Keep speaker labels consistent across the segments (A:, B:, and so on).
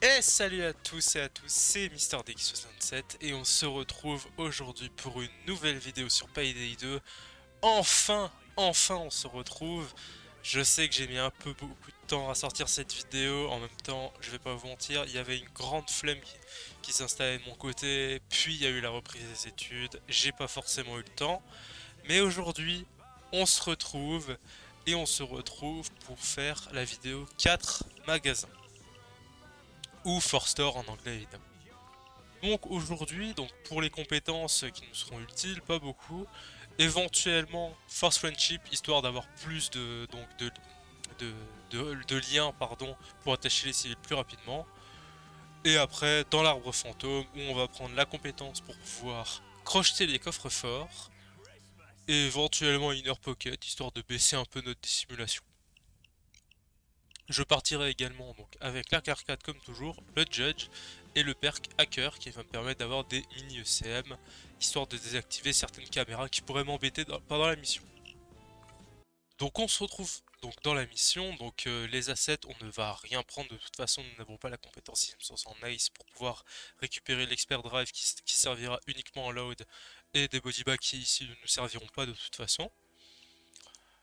A: Et salut à tous et à tous, c'est MrDX67 et on se retrouve aujourd'hui pour une nouvelle vidéo sur Payday 2. Enfin on se retrouve. Je sais que j'ai mis un peu beaucoup de temps à sortir cette vidéo, en même temps je vais pas vous mentir, il y avait une grande flemme qui s'installait de mon côté, puis il y a eu la reprise des études, j'ai pas forcément eu le temps. Mais aujourd'hui on se retrouve et on se retrouve pour faire la vidéo 4 magasins. Ou Force Store en anglais évidemment. Donc aujourd'hui, donc pour les compétences qui nous seront utiles, pas beaucoup. Éventuellement Force Friendship, histoire d'avoir plus de, de liens pardon, pour attacher les civils plus rapidement. Et après, dans l'arbre fantôme, où on va prendre la compétence pour pouvoir crocheter les coffres forts. Et éventuellement Inner Pocket, histoire de baisser un peu notre dissimulation. Je partirai également donc avec l'arc arcade comme toujours, le Judge et le perk Hacker qui va me permettre d'avoir des mini ECM, histoire de désactiver certaines caméras qui pourraient m'embêter pendant la mission. Donc on se retrouve donc dans la mission, donc les assets on ne va rien prendre de toute façon, nous n'avons pas la compétence IM60 en Ace pour pouvoir récupérer l'expert drive qui servira uniquement en load et des bodybags qui ici ne nous serviront pas de toute façon.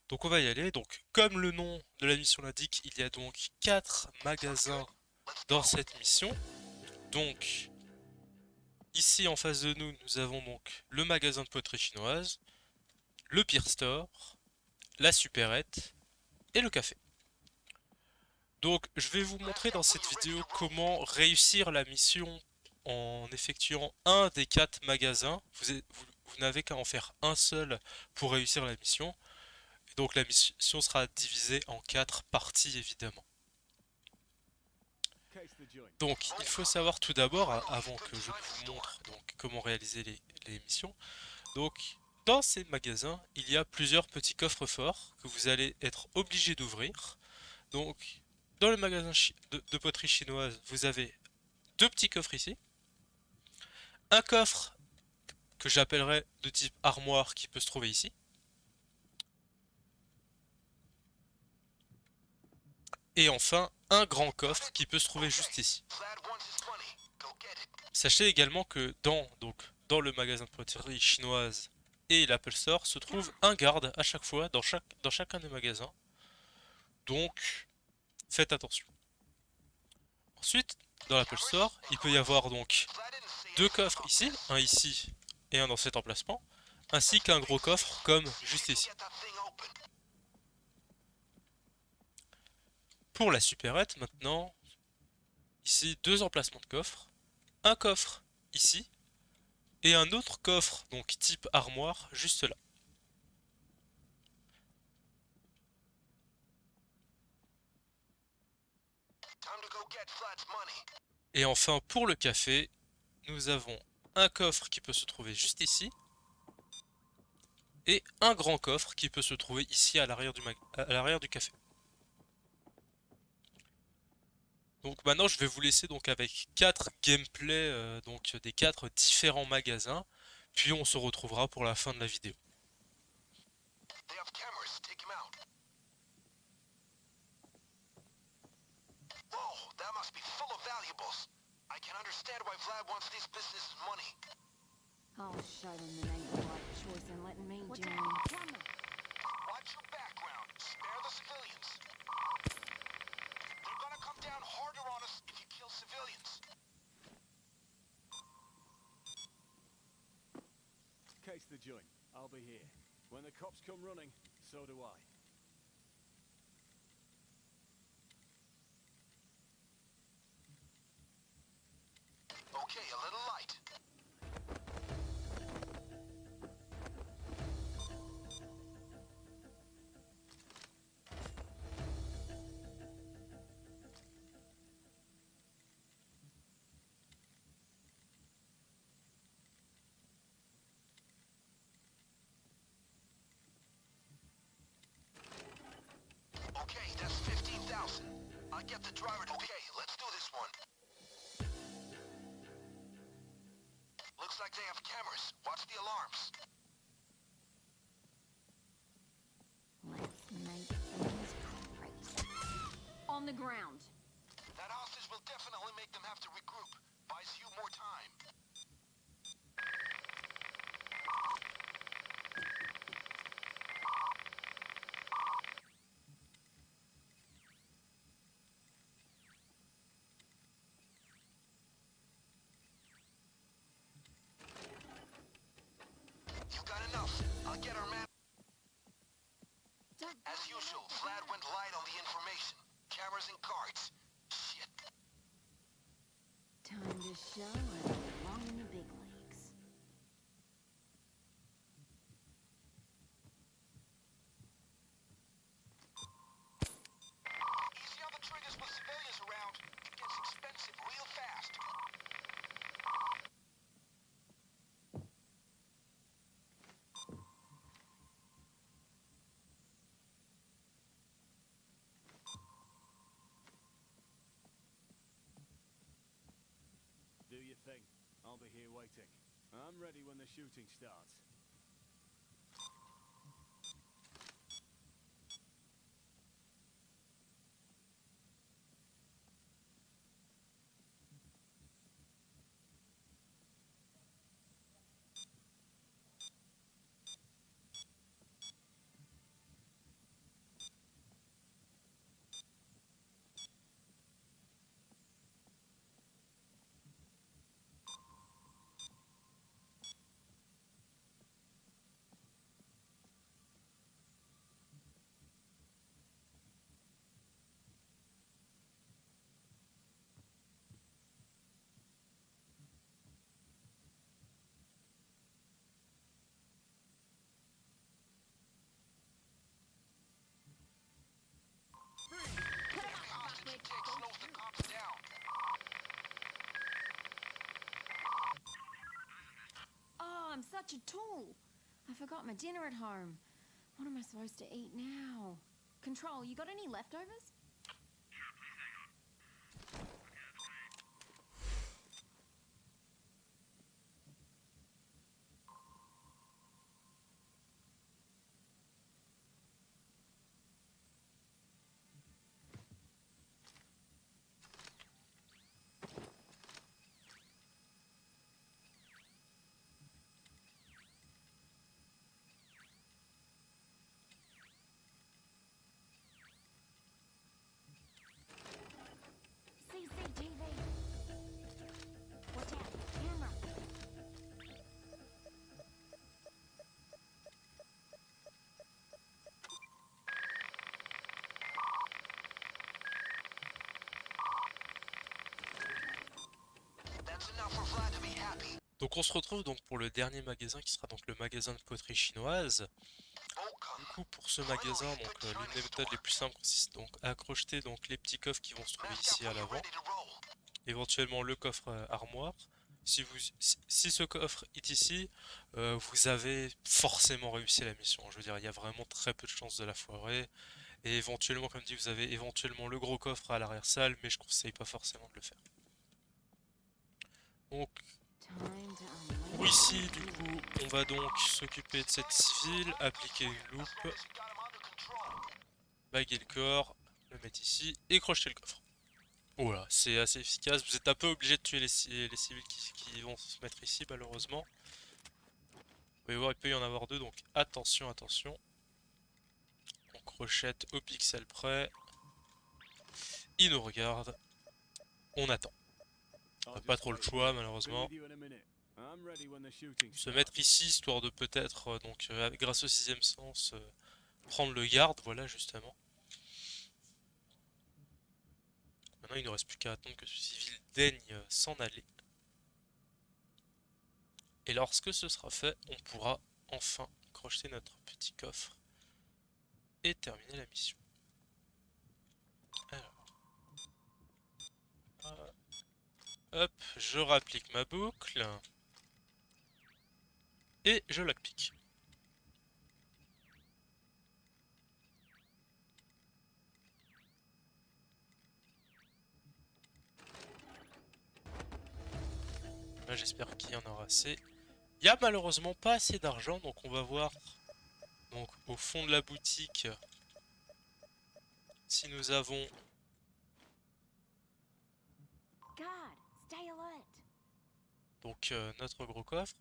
A: Donc on va y aller, donc comme le nom de la mission l'indique, il y a donc 4 magasins dans cette mission. Donc ici en face de nous, nous avons donc le magasin de poterie chinoise, le Peer Store, la supérette et le café. Donc je vais vous montrer dans cette vidéo comment réussir la mission en effectuant un des 4 magasins. Vous n'avez qu'à en faire un seul pour réussir la mission. Et donc la mission sera divisée en 4 parties évidemment. Donc il faut savoir tout d'abord, avant que je vous montre donc, comment réaliser les missions, donc dans ces magasins il y a plusieurs petits coffres forts que vous allez être obligé d'ouvrir. Donc dans le magasin de poterie chinoise vous avez deux petits coffres ici, un coffre que j'appellerais de type armoire qui peut se trouver ici, et enfin un grand coffre qui peut se trouver juste ici. Sachez également que dans le magasin de poterie chinoise et l'Apple Store se trouve un garde à chaque fois dans chacun des magasins. Donc faites attention. Ensuite, dans l'Apple Store, il peut y avoir donc deux coffres ici, un ici et un dans cet emplacement, ainsi qu'un gros coffre comme juste ici. Pour la supérette maintenant, ici deux emplacements de coffres, un coffre ici et un autre coffre donc type armoire juste là. Et enfin pour le café, nous avons un coffre qui peut se trouver juste ici et un grand coffre qui peut se trouver ici à l'arrière du café. Donc maintenant je vais vous laisser donc avec 4 gameplays donc des 4 différents magasins, puis on se retrouvera pour la fin de la vidéo.
B: I'll show them they ain't the right choice in letting me join.
C: Watch your background. Spare the civilians. They're gonna come down harder on us if you kill civilians.
D: Case the joint. I'll be here. When the cops come running, so do I.
C: Okay, a little light. Okay, that's 15,000. I get the driver to... Okay, let's do this one. Looks like they have cameras. Watch the alarms.
B: Let's make things crazy. On the ground.
C: That hostage will definitely make them have to regroup. Buys you more time. You got enough. I'll get our man. As usual, Vlad went light on the information. Cameras and cards. Shit.
B: Time to show I belong in the big leagues.
C: Easy on the triggers with civilians around. It gets expensive real fast.
D: Do your thing. I'll be here waiting. I'm ready when the shooting starts.
C: Hostage take slows the cops down.
B: Oh, I'm such a tool. I forgot my dinner at home. What am I supposed to eat now? Control, you got any leftovers? CCTV. Watch out, camera.
C: That's enough for Vlad to be happy.
A: Donc on se retrouve donc pour le dernier magasin qui sera donc le magasin de poterie chinoise. Du coup pour ce magasin, donc l'une des méthodes les plus simples consiste donc à crocheter donc les petits coffres qui vont se trouver ici à l'avant, éventuellement le coffre armoire. Si ce coffre est ici, vous avez forcément réussi la mission. Je veux dire, il y a vraiment très peu de chances de la foirer. Et éventuellement, comme dit, vous avez éventuellement le gros coffre à l'arrière-salle, mais je conseille pas forcément de le faire. Donc
B: Time to
A: pour ici, du coup, on va donc s'occuper de cette civile, appliquer une loupe,
C: You got him under control.
A: baguer le corps, le mettre ici et crocheter le coffre. Voilà, c'est assez efficace. Vous êtes un peu obligé de tuer les civils qui vont se mettre ici, malheureusement. Vous pouvez voir, il peut y en avoir deux, donc attention, attention. On crochette au pixel près. Il nous regarde. On attend. On n'a pas trop le choix, malheureusement. Se mettre ici, histoire de peut-être, grâce au sixième sens, prendre le garde, voilà, justement. Maintenant, il ne reste plus qu'à attendre que ce civil daigne s'en aller. Et lorsque ce sera fait, on pourra enfin crocheter notre petit coffre et terminer la mission. Alors, hop, je rapplique ma boucle et je lockpick. Là, j'espère qu'il y en aura assez. Il n'y a malheureusement pas assez d'argent, donc on va voir donc, au fond de la boutique si nous avons donc notre gros coffre.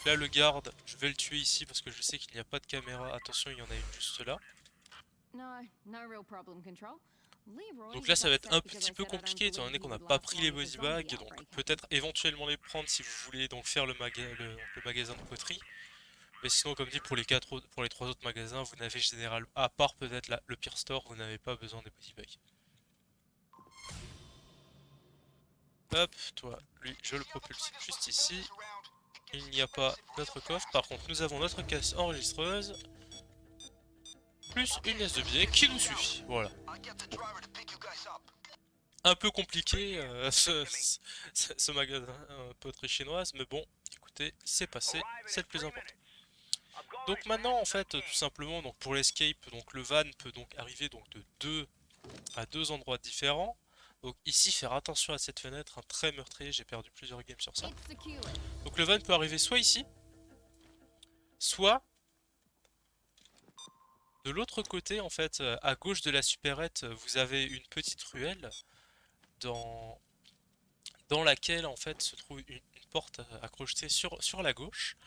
A: Là le garde, je vais le tuer ici parce que je sais qu'il n'y a pas de caméra. Attention, il y en a une juste là. Donc là ça va être un petit peu compliqué étant donné qu'on n'a pas pris les body bags. Donc peut-être éventuellement les prendre si vous voulez donc faire le magasin de poterie. Mais sinon comme dit pour les 3 autres magasins, vous n'avez généralement, à part peut-être le pire store, vous n'avez pas besoin des body bags. Hop, toi, lui, je le propulse juste ici. Il n'y a pas notre coffre. Par contre, nous avons notre caisse enregistreuse. Plus une laisse de billets qui nous suffit. Voilà. Un peu compliqué ce magasin poterie chinoise. Mais bon, écoutez, c'est passé. C'est le plus important. Donc maintenant, en fait, tout simplement, donc pour l'escape, donc le van peut donc arriver donc de deux endroits différents. Donc ici, faire attention à cette fenêtre, un très meurtrier, j'ai perdu plusieurs games sur ça. Donc le van peut arriver soit ici, soit de l'autre côté, en fait, à gauche de la supérette, vous avez une petite ruelle dans, dans laquelle en fait se trouve une porte à crocheter sur la gauche.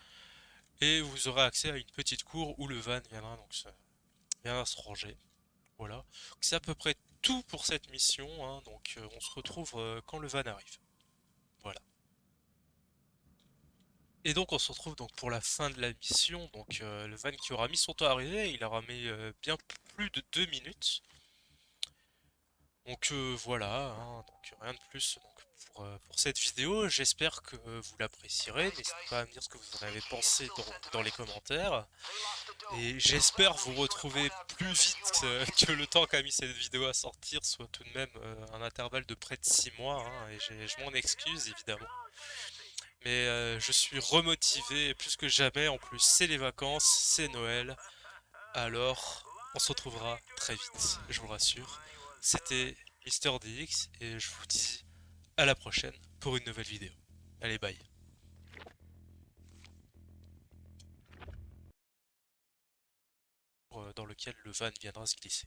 A: Et vous aurez accès à une petite cour où le van viendra donc viendra se ranger. Voilà. C'est à peu près tout pour cette mission, hein. Donc on se retrouve quand le van arrive. Voilà. Et donc on se retrouve donc pour la fin de la mission. Donc le van qui aura mis son temps à arriver, il aura mis bien plus de 2 minutes. Donc voilà, hein, donc rien de plus donc, pour cette vidéo. J'espère que vous l'apprécierez. N'hésitez pas à me dire ce que vous en avez pensé dans les commentaires. Et j'espère vous retrouver plus vite que le temps qu'a mis cette vidéo à sortir, soit tout de même un intervalle de près de 6 mois, hein, et je m'en excuse évidemment. Mais je suis remotivé plus que jamais, en plus c'est les vacances, c'est Noël, alors on se retrouvera très vite, je vous rassure. C'était MrDX et je vous dis à la prochaine pour une nouvelle vidéo. Allez, bye. Dans lequel le van viendra se glisser.